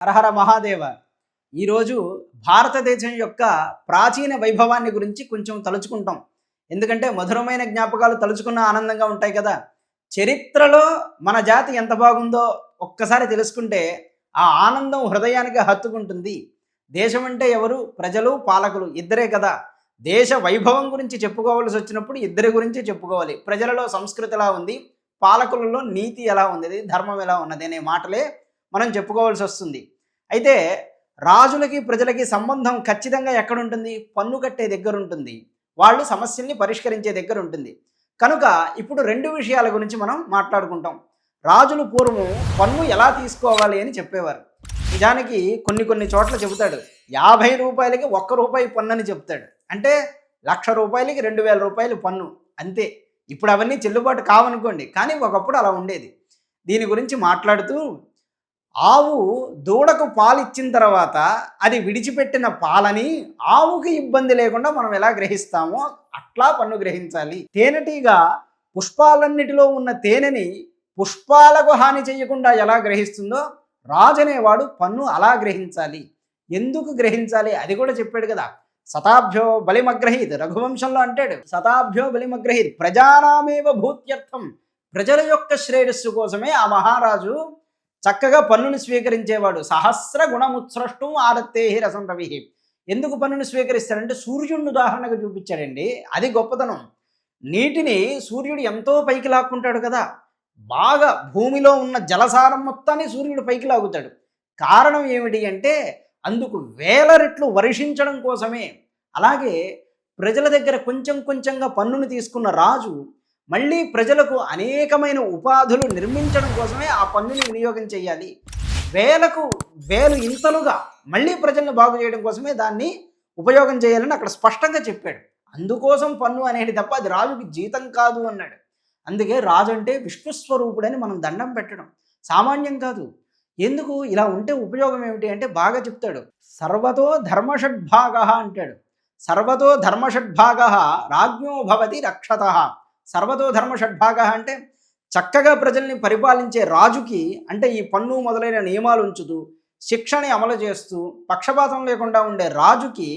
హరహర మహాదేవ. ఈరోజు భారతదేశం యొక్క ప్రాచీన వైభవాన్ని గురించి కొంచెం తలుచుకుంటాం. ఎందుకంటే మధురమైన జ్ఞాపకాలు తలుచుకున్న ఆనందంగా ఉంటాయి కదా. చరిత్రలో మన జాతి ఎంత బాగుందో ఒక్కసారి తెలుసుకుంటే ఆ ఆనందం హృదయానికి హత్తుకుంటుంది. దేశం అంటే ఎవరు? ప్రజలు, పాలకులు ఇద్దరే కదా. దేశ వైభవం గురించి చెప్పుకోవాల్సి వచ్చినప్పుడు ఇద్దరి గురించి చెప్పుకోవాలి. ప్రజలలో సంస్కృతి ఎలా ఉంది, పాలకులలో నీతి ఎలా ఉంది, ధర్మం ఎలా ఉన్నది అనే మాటలే మనం చెప్పుకోవాల్సి వస్తుంది. అయితే రాజులకి ప్రజలకి సంబంధం ఖచ్చితంగా ఎక్కడుంటుంది? పన్ను కట్టే దగ్గర ఉంటుంది. వాళ్ళు సమస్యల్ని పరిష్కరించే దగ్గర ఉంటుంది. కనుక ఇప్పుడు రెండు విషయాల గురించి మనం మాట్లాడుకుంటాం. రాజులు పూర్వం పన్ను ఎలా తీసుకోవాలి అని చెప్పేవారు. నిజానికి కొన్ని చోట్ల చెబుతాడు 50 రూపాయలకి 1 రూపాయి పన్ను అని చెప్తాడు. అంటే 1,00,000 రూపాయలకి 2,000 రూపాయలు పన్ను అంతే. ఇప్పుడు అవన్నీ చెల్లుబాటు కావనుకోండి, కానీ ఒకప్పుడు అలా ఉండేది. దీని గురించి మాట్లాడుతూ ఆవు దూడకు పాలు ఇచ్చిన తర్వాత అది విడిచిపెట్టిన పాలని ఆవుకి ఇబ్బంది లేకుండా మనం ఎలా గ్రహిస్తామో అట్లా పన్ను గ్రహించాలి. తేనెటీగ పుష్పాలన్నిటిలో ఉన్న తేనెని పుష్పాలకు హాని చేయకుండా ఎలా గ్రహిస్తుందో రాజు అనేవాడు పన్ను అలా గ్రహించాలి. ఎందుకు గ్రహించాలి అది కూడా చెప్పాడు కదా. శతాభ్యో బలిమగ్రహీత్, రఘువంశంలో అంటాడు శతాభ్యో బలిమగ్రహీత్ ప్రజానామేవ భూత్యర్థం. ప్రజల యొక్క శ్రేయస్సు కోసమే ఆ మహారాజు చక్కగా పన్నును స్వీకరించేవాడు. సహస్ర గుణముత్సృష్టం ఆరత్తే రసం రవి. ఎందుకు పన్నును స్వీకరిస్తాడంటే సూర్యుడిని ఉదాహరణగా చూపించాడండి. అది గొప్పతనం. నీటిని సూర్యుడు ఎంతో పైకి లాక్కుంటాడు కదా. బాగా భూమిలో ఉన్న జలసారం మొత్తాన్ని సూర్యుడు పైకి లాగుతాడు. కారణం ఏమిటి అంటే అందుకు వేల రెట్లు వర్షించడం కోసమే. అలాగే ప్రజల దగ్గర కొంచెంగా పన్నును తీసుకున్న రాజు మళ్ళీ ప్రజలకు అనేకమైన ఉపాధులు నిర్మించడం కోసమే ఆ పన్నుని వినియోగం చేయాలి. వేలు ఇంతలుగా మళ్ళీ ప్రజలను బాగు చేయడం కోసమే దాన్ని ఉపయోగం చేయాలని అక్కడ స్పష్టంగా చెప్పాడు. అందుకోసం పన్ను అనేది తప్ప అది రాజుకి జీతం కాదు అన్నాడు. అందుకే రాజు అంటే విష్ణుస్వరూపుడని మనం దండం పెట్టడం సామాన్యం కాదు. ఎందుకు ఇలా ఉంటే ఉపయోగం ఏమిటి అంటే బాగా చెప్తాడు. సర్వతో ధర్మషడ్భాగ అంటాడు. సర్వతో ధర్మషడ్భాగ రాజ్ఞో భవతి రక్షత. సర్వతో ధర్మ షడ్భాగ అంటే చక్కగా ప్రజల్ని పరిపాలించే రాజుకి, అంటే ఈ పన్ను మొదలైన నియమాలు ఉంచుతూ శిక్షని అమలు చేస్తూ పక్షపాతం లేకుండా ఉండే రాజుకి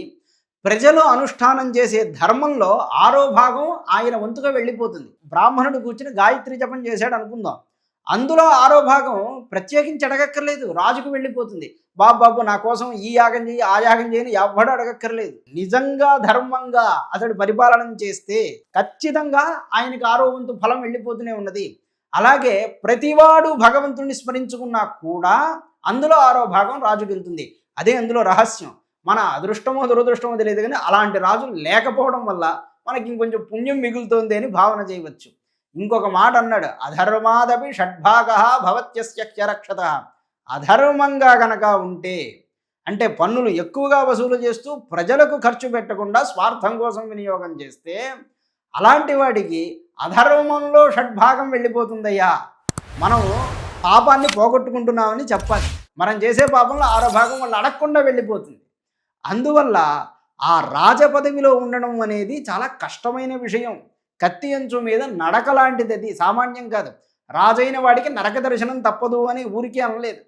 ప్రజలు అనుష్ఠానం చేసే ధర్మంలో 6వ భాగం ఆయన వంతుగా వెళ్ళిపోతుంది. బ్రాహ్మణుడు కూర్చుని గాయత్రి జపం చేశాడు అనుకుందాం, అందులో 6వ భాగం ప్రత్యేకించి అడగక్కర్లేదు, రాజుకు వెళ్ళిపోతుంది. బాబు నా కోసం ఈ యాగం చేయి ఆ యాగం చేయని ఎవ్వడు అడగక్కర్లేదు. నిజంగా ధర్మంగా అతడు పరిపాలన చేస్తే ఖచ్చితంగా ఆయనకు 6వ వంతు ఫలం వెళ్ళిపోతూనే ఉన్నది. అలాగే ప్రతివాడు భగవంతుణ్ణి స్మరించుకున్నా కూడా అందులో 6వ భాగం రాజుకి వెళ్తుంది. అదే అందులో రహస్యం. మన అదృష్టమో దురదృష్టమో తెలియదు, కానీ అలాంటి రాజులు లేకపోవడం వల్ల మనకి ఇంకొంచెం పుణ్యం మిగులుతోంది అని భావన చేయవచ్చు. ఇంకొక మాట అన్నాడు, అధర్మాదపి షడ్భాగ భవత్యస్య రక్షత. అధర్మంగా గనక ఉంటే అంటే పన్నులు ఎక్కువగా వసూలు చేస్తూ ప్రజలకు ఖర్చు పెట్టకుండా స్వార్థం కోసం వినియోగం చేస్తే అలాంటి వాడికి అధర్మంలో షడ్భాగం వెళ్ళిపోతుందయ్యా. మనం పాపాన్ని పోగొట్టుకుంటున్నామని చెప్పాలి. మనం చేసే పాపంలో 6వ భాగం వాళ్ళు అడగకుండా వెళ్ళిపోతుంది. అందువల్ల ఆ రాజపదవిలో ఉండడం అనేది చాలా కష్టమైన విషయం. కత్తి అంచు మీద నడక లాంటిది, అది సామాన్యం కాదు. రాజైన వాడికి నరక దర్శనం తప్పదు అని ఊరికే అనలేదు.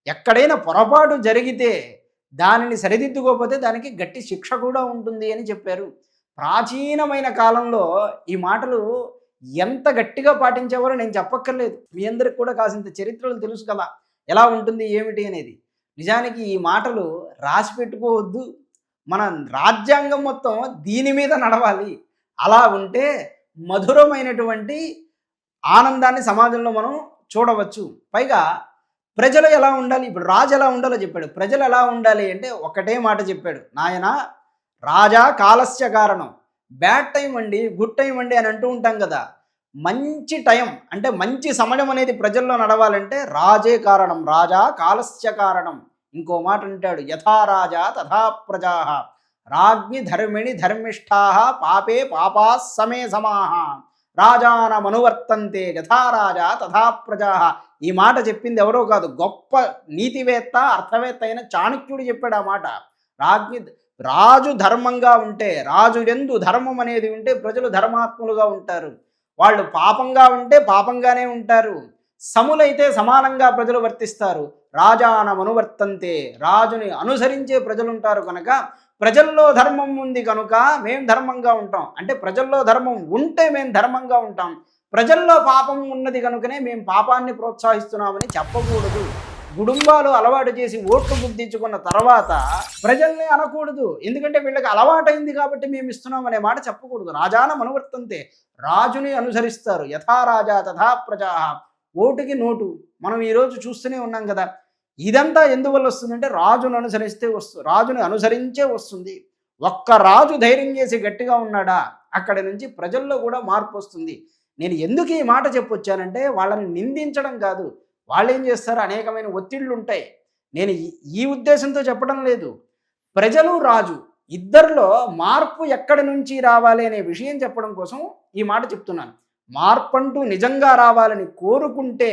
ఎక్కడైనా పొరపాటు జరిగితే దానిని సరిదిద్దుకోకపోతే దానికి గట్టి శిక్ష కూడా ఉంటుంది అని చెప్పారు. ప్రాచీనమైన కాలంలో ఈ మాటలు ఎంత గట్టిగా పాటించేవారో నేను చెప్పక్కర్లేదు. మీ అందరికి కూడా కాసింత చరిత్రలు తెలుసు కదా ఎలా ఉంటుంది ఏమిటి అనేది. నిజానికి ఈ మాటలు రాసి పెట్టుకోవద్దు. మన రాజ్యాంగం మొత్తం దీని మీద నడవాలి. అలా ఉంటే మధురమైనటువంటి ఆనందాన్ని సమాజంలో మనం చూడవచ్చు. పైగా ప్రజలు ఎలా ఉండాలి, ఇప్పుడు రాజు ఎలా ఉండాలో చెప్పాడు. ప్రజలు ఎలా ఉండాలి అంటే ఒకటే మాట చెప్పాడు, నాయన రాజా కాలస్య కారణం. బ్యాడ్ టైం అండి, గుడ్ టైం అండి అని అంటూ ఉంటాం కదా. మంచి టైం అంటే మంచి సమయం అనేది ప్రజల్లో నడవాలంటే రాజే కారణం, రాజా కాలస్య కారణం. ఇంకో మాట అంటాడు, యథా రాజా తథా ప్రజా రాజ్ఞి ధర్మిణి ధర్మిష్ఠా పాపే పాపా సమే సమాహ రాజానమనువర్తంతే యథా రాజా తథా ప్రజా. ఈ మాట చెప్పింది ఎవరో కాదు, గొప్ప నీతివేత్త అర్థవేత్త అయిన చాణక్యుడు చెప్పాడు ఆ మాట. రాజు ధర్మంగా ఉంటే, రాజు యందు ధర్మం అనేది ఉంటే ప్రజలు ధర్మాత్ములుగా ఉంటారు. వాళ్ళు పాపంగా ఉంటే పాపంగానే ఉంటారు. సములైతే సమానంగా ప్రజలు వర్తిస్తారు. రాజానమనువర్తంతే, రాజుని అనుసరించే ప్రజలుంటారు కనుక ప్రజల్లో ధర్మం ఉంది కనుక మేము ధర్మంగా ఉంటాం. అంటే ప్రజల్లో ధర్మం ఉంటే మేము ధర్మంగా ఉంటాం, ప్రజల్లో పాపం ఉన్నది కనుకనే మేము పాపాన్ని ప్రోత్సహిస్తున్నామని చెప్పకూడదు. గుడుంబాలు అలవాటు చేసి ఓట్లు గుర్తించుకున్న తర్వాత ప్రజల్ని అనకూడదు. ఎందుకంటే వీళ్ళకి అలవాటైంది కాబట్టి మేము ఇస్తున్నాం అనే మాట చెప్పకూడదు. రాజాన మనువర్తంతే, రాజుని అనుసరిస్తారు. యథా రాజా తథా ప్రజా, ఓటుకి నోటు. మనం ఈరోజు చూస్తూనే ఉన్నాం కదా. ఇదంతా ఎందువల్ల వస్తుందంటే రాజును అనుసరిస్తే రాజుని అనుసరించే వస్తుంది. ఒక్క రాజు ధైర్యం చేసి గట్టిగా ఉన్నాడా, అక్కడి నుంచి ప్రజల్లో కూడా మార్పు వస్తుంది. నేను ఎందుకు ఈ మాట చెప్పొచ్చానంటే వాళ్ళని నిందించడం కాదు. వాళ్ళు ఏం చేస్తారు, అనేకమైన ఒత్తిళ్ళు ఉంటాయి. నేను ఈ ఉద్దేశంతో చెప్పడం లేదు. ప్రజలు రాజు ఇద్దరిలో మార్పు ఎక్కడి నుంచి రావాలి అనే విషయం చెప్పడం కోసం ఈ మాట చెప్తున్నాను. మార్పు అంటూ నిజంగా రావాలని కోరుకుంటే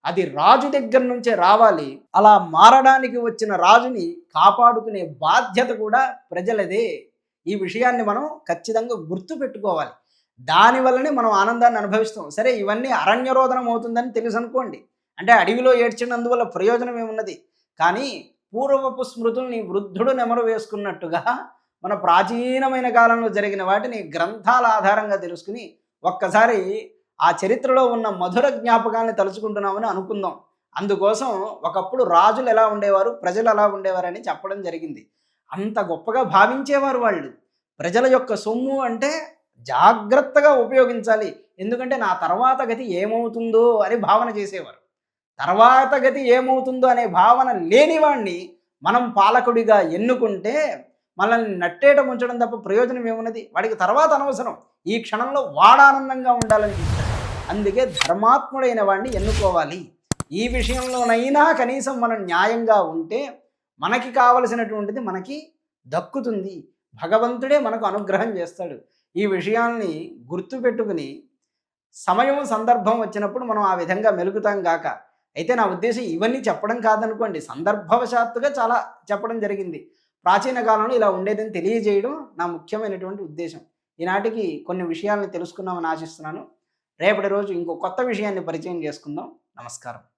అది రాజు దగ్గర నుంచే రావాలి. అలా మారడానికి వచ్చిన రాజుని కాపాడుకునే బాధ్యత కూడా ప్రజలదే. ఈ విషయాన్ని మనం ఖచ్చితంగా గుర్తు పెట్టుకోవాలి. దానివల్లనే మనం ఆనందాన్ని అనుభవిస్తాం. సరే, ఇవన్నీ అరణ్యరోధనం అవుతుందని తెలుసు అనుకోండి, అంటే అడవిలో ఏడ్చినందువల్ల ప్రయోజనం ఏమున్నది. కానీ పూర్వపు స్మృతుల్ని వృద్ధుడు నెమరు వేసుకున్నట్టుగా మన ప్రాచీనమైన కాలంలో జరిగిన వాటిని గ్రంథాల ఆధారంగా తెలుసుకుని ఒక్కసారి ఆ చరిత్రలో ఉన్న మధుర జ్ఞాపకాలను తలుచుకుంటున్నామని అనుకుందాం. అందుకోసం ఒకప్పుడు రాజులు ఎలా ఉండేవారు, ప్రజలు ఎలా ఉండేవారని చెప్పడం జరిగింది. అంత గొప్పగా భావించేవారు వాళ్ళు. ప్రజల యొక్క సొమ్ము అంటే జాగ్రత్తగా ఉపయోగించాలి, ఎందుకంటే నా తర్వాత గతి ఏమవుతుందో అని భావన చేసేవారు. తర్వాత గతి ఏమవుతుందో అనే భావన లేనివాణ్ణి మనం పాలకుడిగా ఎన్నుకుంటే మనల్ని నట్టేట ముంచడం తప్ప ప్రయోజనం ఏమున్నది. వాడికి తర్వాత అనవసరం, ఈ క్షణంలో వాడానందంగా ఉండాలని చెప్తాడు. అందుకే ధర్మాత్ముడైన వాడిని ఎన్నుకోవాలి. ఈ విషయంలోనైనా కనీసం మనం న్యాయంగా ఉంటే మనకి కావలసినటువంటిది మనకి దక్కుతుంది. భగవంతుడే మనకు అనుగ్రహం చేస్తాడు. ఈ విషయాల్ని గుర్తుపెట్టుకుని సమయం సందర్భం వచ్చినప్పుడు మనం ఆ విధంగా మెలుగుతాం గాక. అయితే నా ఉద్దేశం ఇవన్నీ చెప్పడం కాదనుకోండి, సందర్భవశాత్తుగా చాలా చెప్పడం జరిగింది. ప్రాచీన కాలంలో ఇలా ఉండేదని తెలియజేయడం నా ముఖ్యమైనటువంటి ఉద్దేశం. ఈనాటికి కొన్ని విషయాల్ని తెలుసుకున్నామని ఆశిస్తున్నాను. రేపటి రోజు ఇంకో కొత్త విషయాన్ని పరిచయం చేసుకుందాం. నమస్కారం.